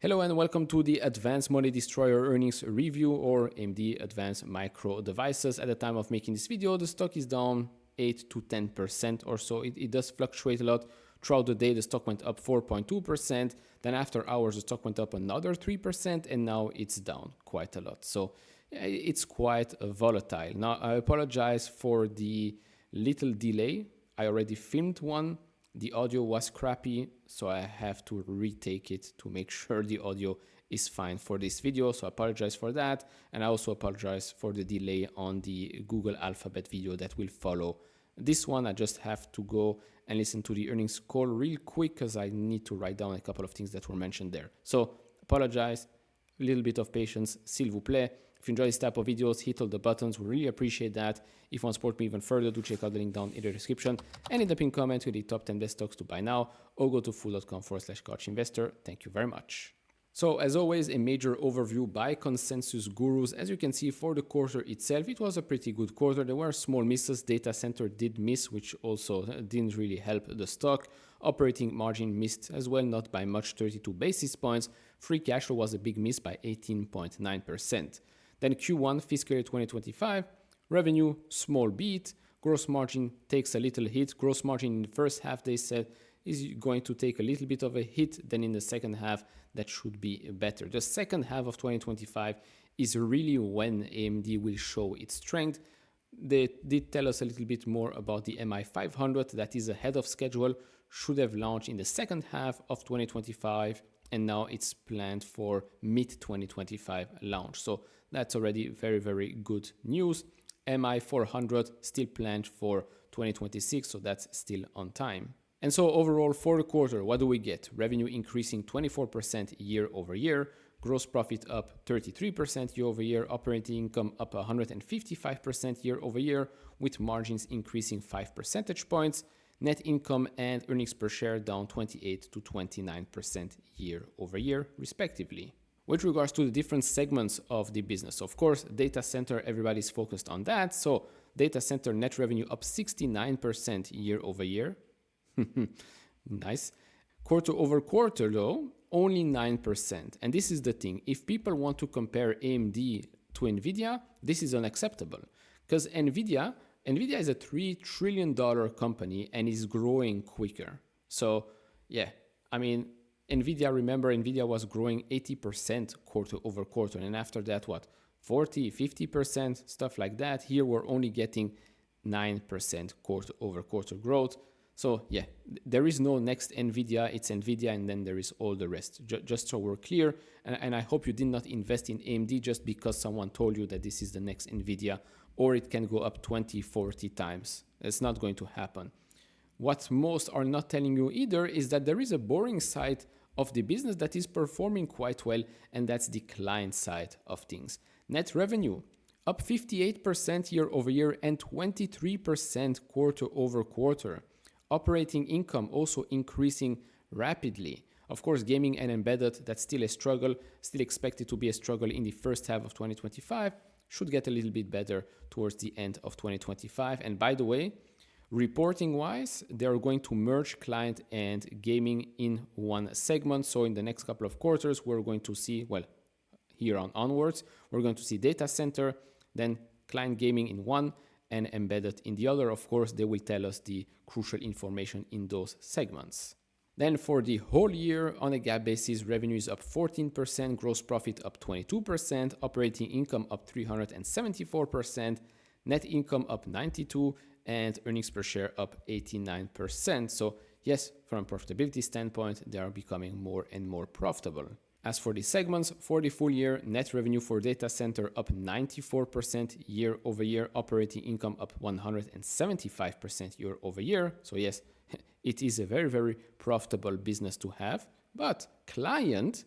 Hello and welcome to the Advanced Money Destroyer earnings review, or AMD Advanced Micro Devices. At the time of making this video, the stock is down 8 to 10% or so. It does fluctuate a lot. Throughout the day, the stock went up 4.2%. Then after hours, the stock went up another 3%, and now it's down quite a lot. So it's quite volatile. Now, I apologize for the little delay. I already filmed one. The audio was crappy, so I have to retake it to make sure the audio is fine for this video. So I apologize for that. And I also apologize for the delay on the Google Alphabet video that will follow this one. I just have to go and listen to the earnings call real quick because I need to write down a couple of things that were mentioned there. So apologize, a little bit of patience, s'il vous plaît. If you enjoy this type of videos, hit all the buttons. We really appreciate that. If you want to support me even further, do check out the link down in the description and in the pinned comment with the top 10 best stocks to buy now, or go to fool.com/couchinvestor. Thank you very much. So as always, a major overview by consensus gurus. As you can see, for the quarter itself, it was a pretty good quarter. There were small misses. Data center did miss, which also didn't really help the stock. Operating margin missed as well, not by much, 32 basis points. Free cash flow was a big miss by 18.9%. Then Q1 fiscal year 2025, revenue, small beat. Gross margin takes a little hit. Gross margin in the first half, they said, is going to take a little bit of a hit. Then in the second half, that should be better. The second half of 2025 is really when AMD will show its strength. They did tell us a little bit more about the MI500 that is ahead of schedule, should have launched in the second half of 2025, and now it's planned for mid-2025 launch. So that's already very, very good news. MI400 still planned for 2026, so that's still on time. And so overall for the quarter, what do we get? Revenue increasing 24% year over year, gross profit up 33% year over year, operating income up 155% year over year, with margins increasing 5 percentage points, net income and earnings per share down 28 to 29% year over year, respectively. With regards to the different segments of the business, of course, data center, everybody's focused on that. So data center net revenue up 69% year over year. Nice. Quarter over quarter, though, only 9%. And this is the thing. If people want to compare AMD to NVIDIA, this is unacceptable. Because NVIDIA is a $3 trillion company and is growing quicker. So, yeah, I mean, NVIDIA was growing 80% quarter over quarter. And after that, 40, 50%, stuff like that. Here, we're only getting 9% quarter over quarter growth. So yeah, there is no next NVIDIA, it's NVIDIA, and then there is all the rest. Just so we're clear, and I hope you did not invest in AMD just because someone told you that this is the next NVIDIA, or it can go up 20, 40 times. It's not going to happen. What most are not telling you either is that there is a boring side of the business that is performing quite well, and that's the client side of things. Net revenue up 58% year over year and 23% quarter over quarter. Operating income also increasing rapidly. Of course, gaming and embedded, that's still a struggle, still expected to be a struggle in the first half of 2025, should get a little bit better towards the end of 2025. And by the way, reporting wise, they are going to merge client and gaming in one segment. So in the next couple of quarters, we're going to see, well, here on onwards, we're going to see data center, then client gaming in one, and embedded in the other. Of course, they will tell us the crucial information in those segments. Then for the whole year, on a GAAP basis, revenue is up 14%, gross profit up 22%, operating income up 374%, net income up 92%, and earnings per share up 89%. So yes, from a profitability standpoint, they are becoming more and more profitable. As for the segments, for the full year, net revenue for data center up 94% year over year, operating income up 175% year over year. So yes, it is a very, very profitable business to have. But client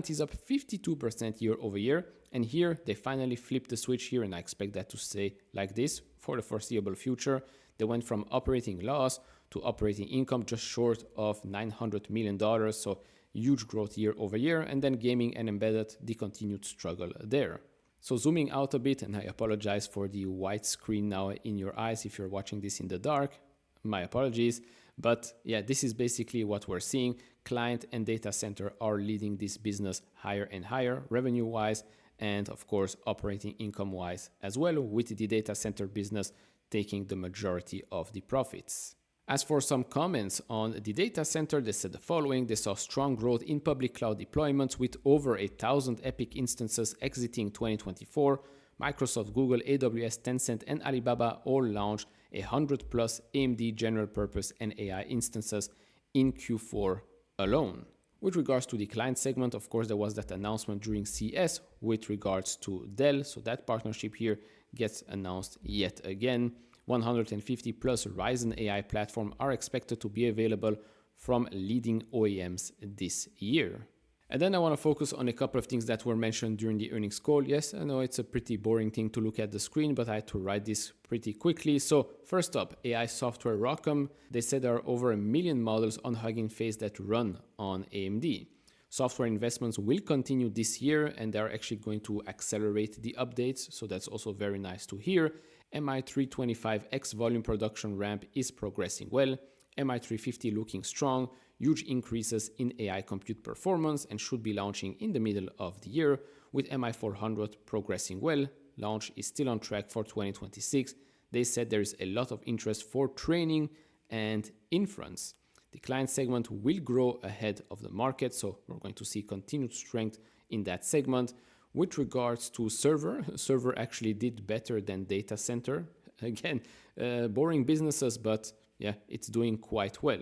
is up 52% year over year. And here they finally flipped the switch here, and I expect that to stay like this for the foreseeable future. They went from operating loss to operating income just short of $900 million. So huge growth year over year, and then gaming and embedded, the continued struggle there. So zooming out a bit, and I apologize for the white screen now in your eyes if you're watching this in the dark, my apologies. But yeah, this is basically what we're seeing. Client and data center are leading this business higher and higher revenue wise, and of course operating income wise as well, with the data center business taking the majority of the profits. As for some comments on the data center, they said the following: they saw strong growth in public cloud deployments with over 1,000 Epic instances exiting 2024. Microsoft, Google, AWS, Tencent, and Alibaba all launched 100 plus AMD general purpose and AI instances in Q4 alone. With regards to the client segment, of course, there was that announcement during CES with regards to Dell. So that partnership here gets announced yet again. 150 plus Ryzen AI platform are expected to be available from leading OEMs this year. And then I want to focus on a couple of things that were mentioned during the earnings call. Yes, I know it's a pretty boring thing to look at the screen, but I had to write this pretty quickly. So first up, AI software ROCm. They said there are over 1 million models on Hugging Face that run on AMD. Software investments will continue this year, and they're actually going to accelerate the updates. So that's also very nice to hear. MI325X volume production ramp is progressing well. MI350 looking strong. Huge increases in AI compute performance and should be launching in the middle of the year, with MI400 progressing well. Launch is still on track for 2026. They said there is a lot of interest for training and inference. The client segment will grow ahead of the market, so we're going to see continued strength in that segment. With regards to server actually did better than data center. Again, boring businesses, but yeah, it's doing quite well.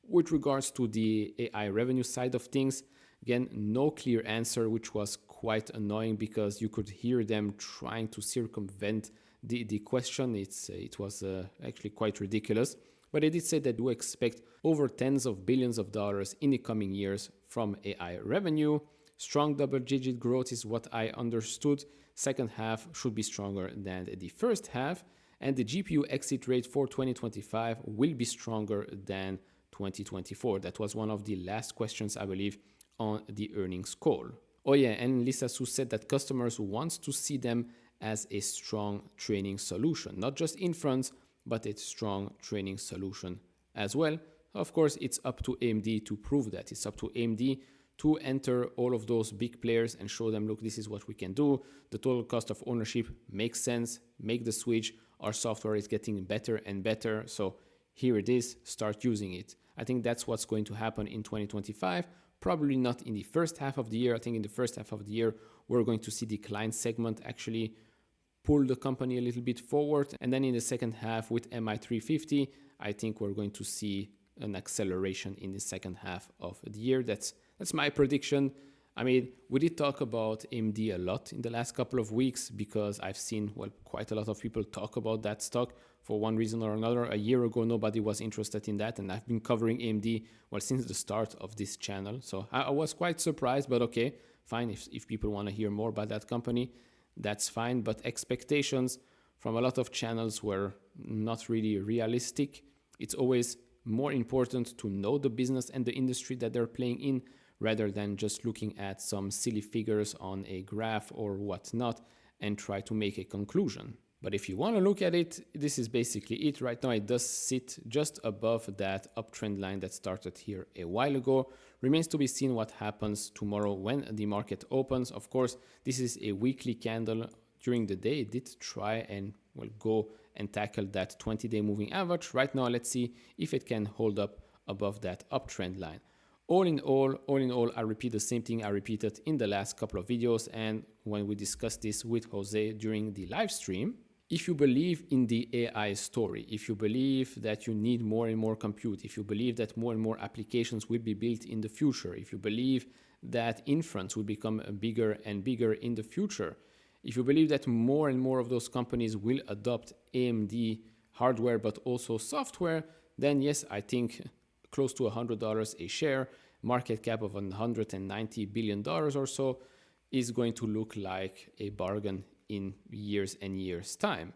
With regards to the AI revenue side of things, again, no clear answer, which was quite annoying because you could hear them trying to circumvent the question. It was actually quite ridiculous. But they did say they do expect over tens of billions of dollars in the coming years from AI revenue. Strong double-digit growth is what I understood. Second half should be stronger than the first half. And the GPU exit rate for 2025 will be stronger than 2024. That was one of the last questions, I believe, on the earnings call. Oh yeah, and Lisa Su said that customers want to see them as a strong training solution, not just inference, but a strong training solution as well. Of course, it's up to AMD to prove that. It's up to AMD to enter all of those big players and show them, look, this is what we can do. The total cost of ownership makes sense. Make the switch. Our software is getting better and better. So here it is. Start using it. I think that's what's going to happen in 2025. Probably not in the first half of the year. I think in the first half of the year, we're going to see the client segment actually pull the company a little bit forward. And then in the second half with MI350, I think we're going to see an acceleration in the second half of the year. That's my prediction. I mean, we did talk about AMD a lot in the last couple of weeks because I've seen, quite a lot of people talk about that stock for one reason or another. A year ago, nobody was interested in that, and I've been covering AMD, since the start of this channel. So I was quite surprised, but okay, fine. If people want to hear more about that company, that's fine. But expectations from a lot of channels were not really realistic. It's always more important to know the business and the industry that they're playing in, rather than just looking at some silly figures on a graph or whatnot and try to make a conclusion. But if you want to look at it, this is basically it. Right now, it does sit just above that uptrend line that started here a while ago. Remains to be seen what happens tomorrow when the market opens. Of course, this is a weekly candle. During the day, it did try and go and tackle that 20-day moving average. Right now, let's see if it can hold up above that uptrend line. All in all, I repeat the same thing I repeated in the last couple of videos and when we discussed this with Jose during the live stream. If you believe in the AI story, if you believe that you need more and more compute, if you believe that more and more applications will be built in the future, if you believe that inference will become bigger and bigger in the future, if you believe that more and more of those companies will adopt AMD hardware but also software, then yes, I think close to $100 a share, market cap of $190 billion or so, is going to look like a bargain in years and years' time.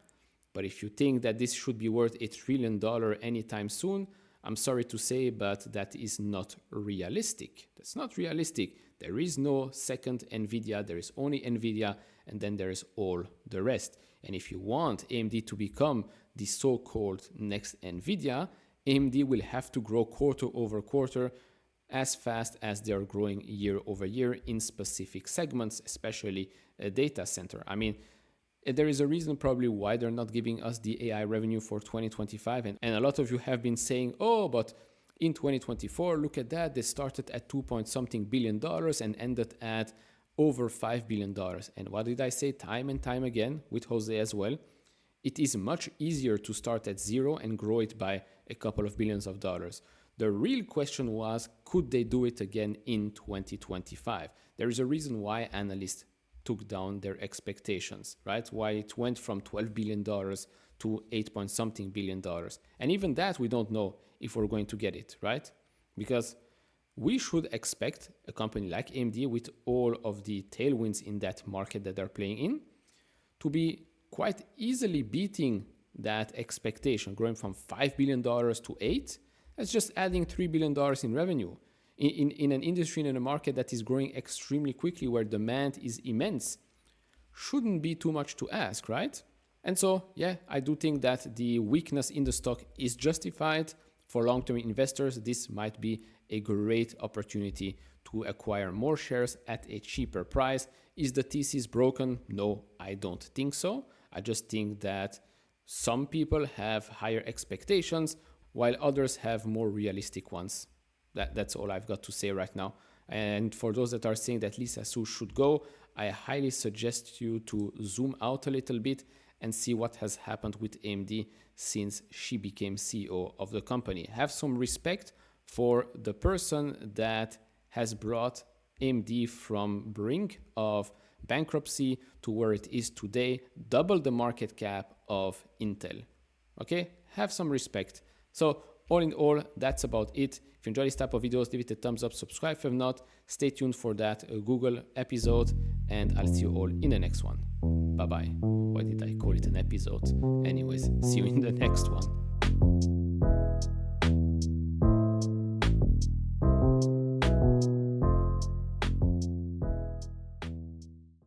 But if you think that this should be worth $1 trillion anytime soon, I'm sorry to say, but that is not realistic. That's not realistic. There is no second NVIDIA, there is only NVIDIA, and then there is all the rest. And if you want AMD to become the so-called next NVIDIA, AMD will have to grow quarter over quarter as fast as they are growing year over year in specific segments, especially a data center. I mean, there is a reason probably why they're not giving us the AI revenue for 2025. And a lot of you have been saying, oh, but in 2024, look at that. They started at $2.something billion and ended at over $5 billion. And what did I say time and time again with Jose as well? It is much easier to start at zero and grow it by a couple of billions of dollars. The real question was, could they do it again in 2025? There is a reason why analysts took down their expectations, right? Why it went from $12 billion to $8-something billion. And even that, we don't know if we're going to get it, right? Because we should expect a company like AMD with all of the tailwinds in that market that they're playing in to be quite easily beating that expectation, growing from $5 billion to $8 billion. That's just adding $3 billion in revenue. In an industry, in a market that is growing extremely quickly, where demand is immense, shouldn't be too much to ask, right? And so, yeah, I do think that the weakness in the stock is justified. For long-term investors, this might be a great opportunity to acquire more shares at a cheaper price. Is the thesis broken? No, I don't think so. I just think that some people have higher expectations while others have more realistic ones. That's all I've got to say right now. And for those that are saying that Lisa Su should go, I highly suggest you to zoom out a little bit and see what has happened with AMD since she became CEO of the company. Have some respect for the person that has brought AMD from brink of bankruptcy to where it is today, double the market cap of Intel. Okay, have some respect. So all in all, that's about it. If you enjoy this type of videos, leave it a thumbs up, subscribe if you have not. Stay tuned for that Google episode, and I'll see you all in the next one. Bye-bye. Why did I call it an episode? Anyways, see you in the next one.